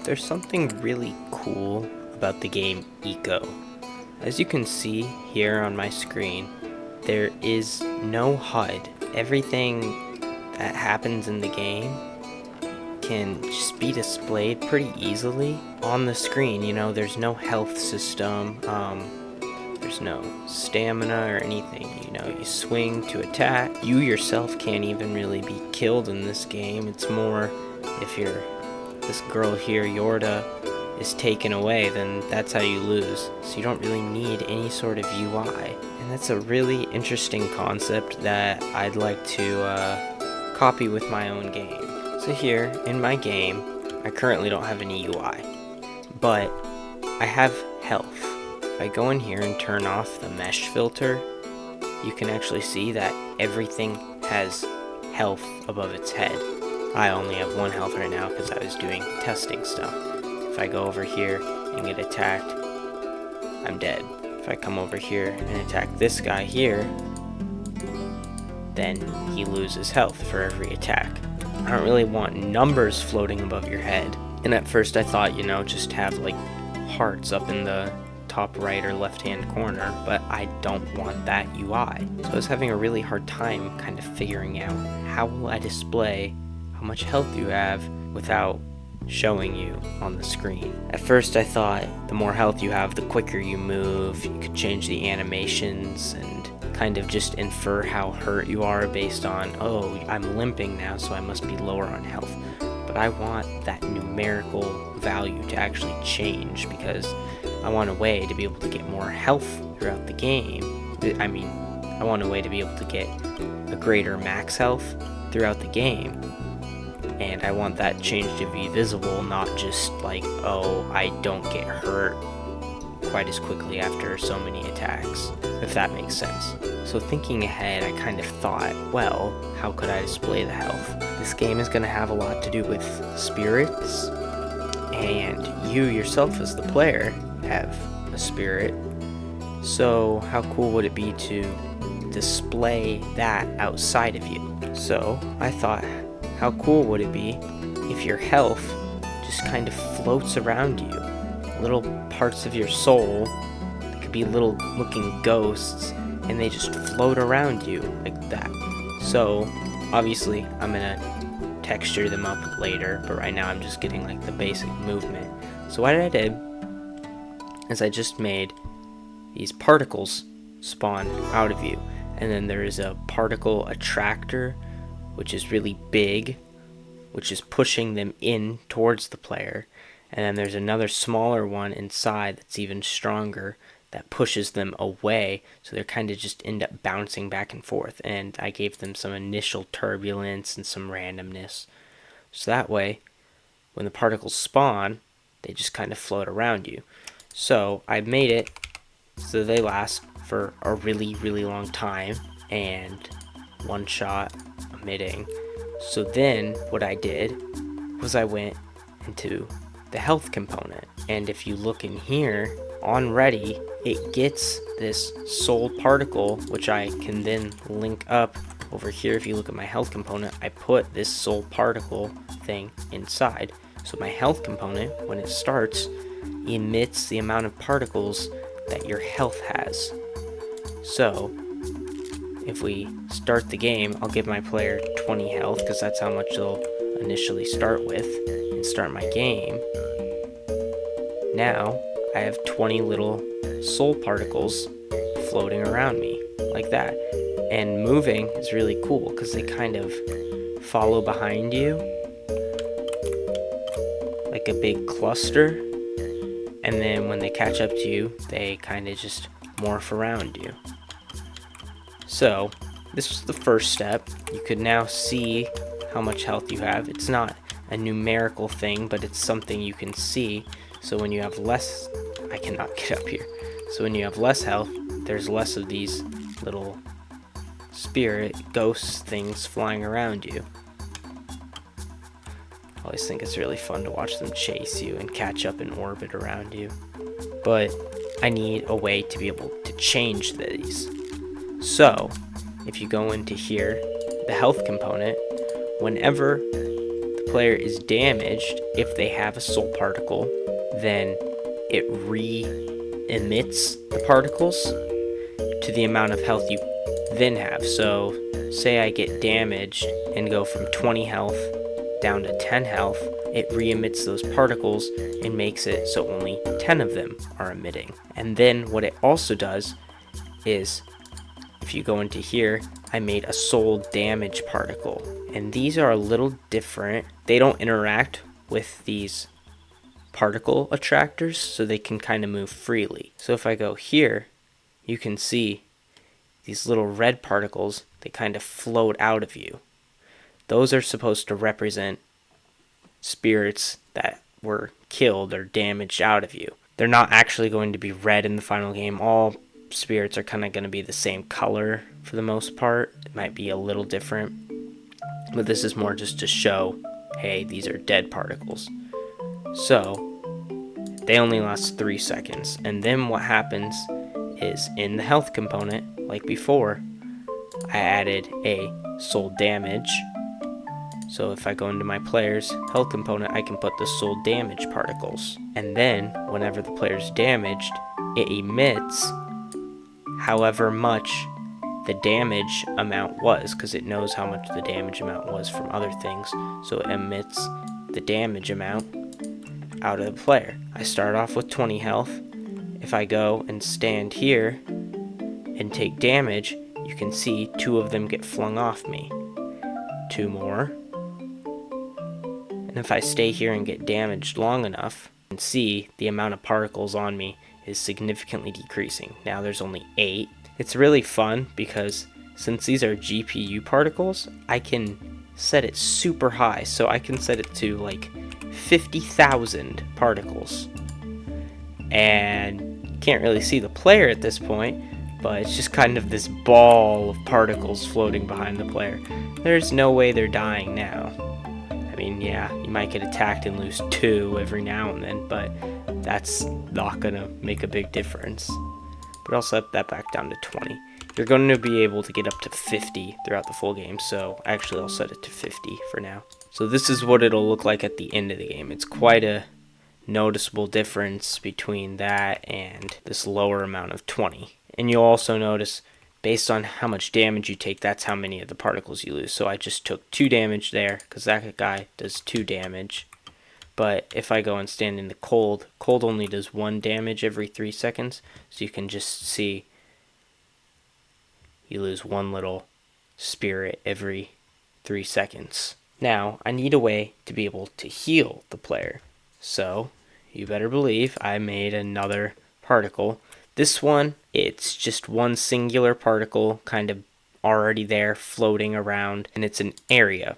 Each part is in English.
There's something really cool about the game Eco. As you can see here on my screen, there is no HUD. Everything that happens in the game can just be displayed pretty easily on the screen. There's no health system, there's no stamina or anything. You swing to attack. You yourself can't even really be killed in this game. It's more if this girl here, Yorda, is taken away, then that's how you lose. So you don't really need any sort of UI. And that's a really interesting concept that I'd like to copy with my own game. So here, in my game, I currently don't have any UI, but I have health. If I go in here and turn off the mesh filter, you can actually see that everything has health above its head. I only have 1 health right now because I was doing testing stuff. If I go over here and get attacked, I'm dead. If I come over here and attack this guy here, then he loses health for every attack. I don't really want numbers floating above your head. And at first I thought, just have like hearts up in the top right or left hand corner, but I don't want that UI. So I was having a really hard time kind of figuring out how will I display how much health you have without showing you on the screen. At first I thought the more health you have, the quicker you move. You could change the animations and kind of just infer how hurt you are based on, oh, I'm limping now, so I must be lower on health. But I want that numerical value to actually change because I want a way to be able to get more health throughout the game. I want a way to be able to get a greater max health throughout the game. And I want that change to be visible, not just like, oh, I don't get hurt quite as quickly after so many attacks, if that makes sense. So thinking ahead, I kind of thought, well, how could I display the health? This game is going to have a lot to do with spirits, and you yourself as the player have a spirit. So how cool would it be to display that outside of you? So I thought, how cool would it be if your health just kind of floats around you? Little parts of your soul, they could be little looking ghosts, and they just float around you like that. So obviously I'm gonna texture them up later, but right now I'm just getting like the basic movement. So what I did is I just made these particles spawn out of you, and then there is a particle attractor which is really big, which is pushing them in towards the player. And then there's another smaller one inside that's even stronger that pushes them away, so they're kind of just end up bouncing back and forth. And I gave them some initial turbulence and some randomness. So that way, when the particles spawn, they just kind of float around you. So I made it so they last for a really, really long time and one shot emitting. So then what I did was I went into the health component, and if you look in here on ready, it gets this soul particle, which I can then link up over here. If you look at my health component, I put this soul particle thing inside. So my health component, when it starts, emits the amount of particles that your health has. So if we start the game, I'll give my player 20 health because that's how much they'll initially start with, and start my game. Now I have 20 little soul particles floating around me like that. And moving is really cool because they kind of follow behind you like a big cluster, and then when they catch up to you, they kind of just morph around you. So this was the first step. You could now see how much health you have. It's not a numerical thing, but it's something you can see. So when you have less, I cannot get up here. So when you have less health, there's less of these little spirit ghost things flying around you. I always think it's really fun to watch them chase you and catch up in orbit around you. But I need a way to be able to change these. So if you go into here, the health component, whenever the player is damaged, if they have a soul particle, then it re-emits the particles to the amount of health you then have. So say I get damaged and go from 20 health down to 10 health, it re-emits those particles and makes it so only 10 of them are emitting. And then what it also does is, if you go into here, I made a soul damage particle. And these are a little different. They don't interact with these particle attractors, so they can kind of move freely. So if I go here, you can see these little red particles, they kind of float out of you. Those are supposed to represent spirits that were killed or damaged out of you. They're not actually going to be red in the final game. All spirits are kind of going to be the same color for the most part. It might be a little different, but this is more just to show, hey, these are dead particles. So they only last 3 seconds. And then what happens is, in the health component, like before, I added a soul damage. So if I go into my player's health component, I can put the soul damage particles. And then whenever the player's damaged, it emits however much the damage amount was, because it knows how much the damage amount was from other things. So it emits the damage amount out of the player. I start off with 20 health. If I go and stand here and take damage, you can see 2 of them get flung off me. 2 more. And if I stay here and get damaged long enough, you can see the amount of particles on me is significantly decreasing. Now there's only 8. It's really fun because since these are GPU particles, I can set it super high. So I can set it to like 50,000 particles. And you can't really see the player at this point, but it's just kind of this ball of particles floating behind the player. There's no way they're dying now. I mean, yeah, you might get attacked and lose 2 every now and then, but that's not gonna make a big difference. But I'll set that back down to 20. You're going to be able to get up to 50 throughout the full game, so actually I'll set it to 50 for now. So this is what it'll look like at the end of the game. It's quite a noticeable difference between that and this lower amount of 20. And you'll also notice, based on how much damage you take, that's how many of the particles you lose. So I just took 2 damage there, because that guy does 2 damage. But if I go and stand in the cold, cold only does 1 damage every 3 seconds. So you can just see you lose 1 little spirit every 3 seconds. Now, I need a way to be able to heal the player. So, you better believe I made another particle. This one, it's just one singular particle kind of already there floating around, and it's an area.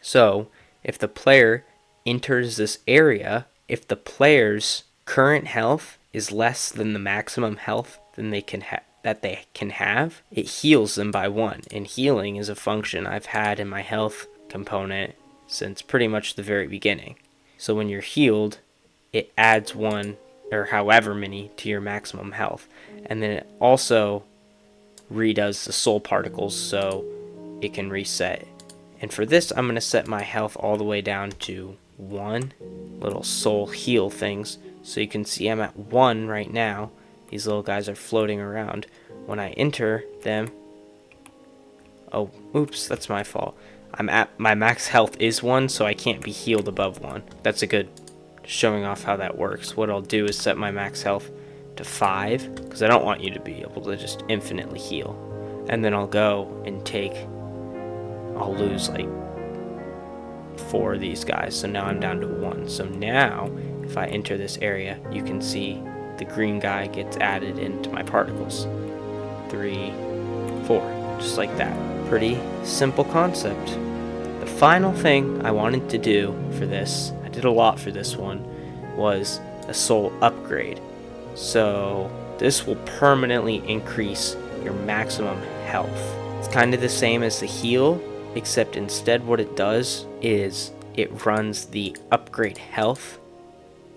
So, if the player enters this area, if the player's current health is less than the maximum health than they can have, it heals them by 1. And healing is a function I've had in my health component since pretty much the very beginning. So when you're healed, it adds 1 or however many to your maximum health. And then it also redoes the soul particles so it can reset. And for this, I'm going to set my health all the way down to 1. Little soul heal things. So you can see I'm at 1 right now. These little guys are floating around. When I enter them... Oh, oops, that's my fault. I'm at my max health is 1, so I can't be healed above 1. That's a good showing off how that works. What I'll do is set my max health to 5, because I don't want you to be able to just infinitely heal. And then I'll go and I'll lose like 4 of these guys, so now I'm down to 1. So now, if I enter this area, you can see the green guy gets added into my particles. 3, 4, just like that. Pretty simple concept. The final thing I wanted to do for this, I did a lot for this one, was a soul upgrade. So this will permanently increase your maximum health. It's kind of the same as the heal, except instead what it does is it runs the upgrade health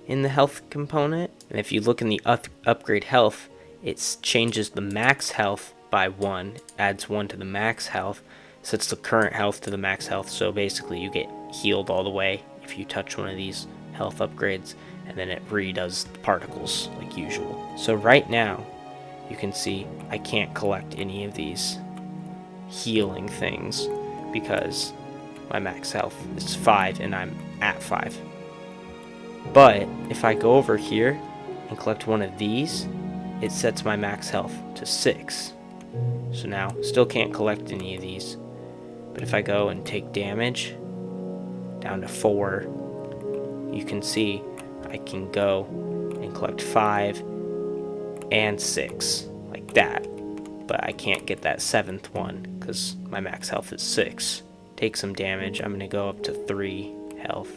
in the health component. And if you look in the upgrade health, it changes the max health by 1, adds 1 to the max health, sets the current health to the max health, so basically you get healed all the way if you touch one of these health upgrades, and then it redoes the particles like usual. So right now, you can see I can't collect any of these healing things because my max health is 5 and I'm at 5. But if I go over here and collect one of these, it sets my max health to 6. So now, still can't collect any of these. But if I go and take damage down to 4, you can see I can go and collect 5 and 6, like that. But I can't get that 7th one because my max health is 6. Take some damage. I'm going to go up to 3 health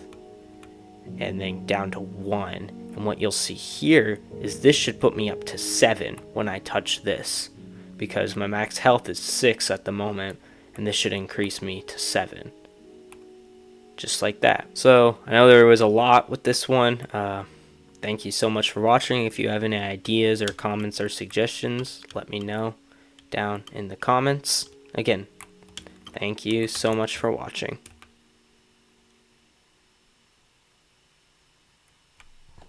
and then down to 1. And what you'll see here is this should put me up to 7 when I touch this, because my max health is 6 at the moment, and this should increase me to 7. Just like that. So I know there was a lot with this one. Thank you so much for watching. If you have any ideas or comments or suggestions, let me know down in the comments. Again, thank you so much for watching.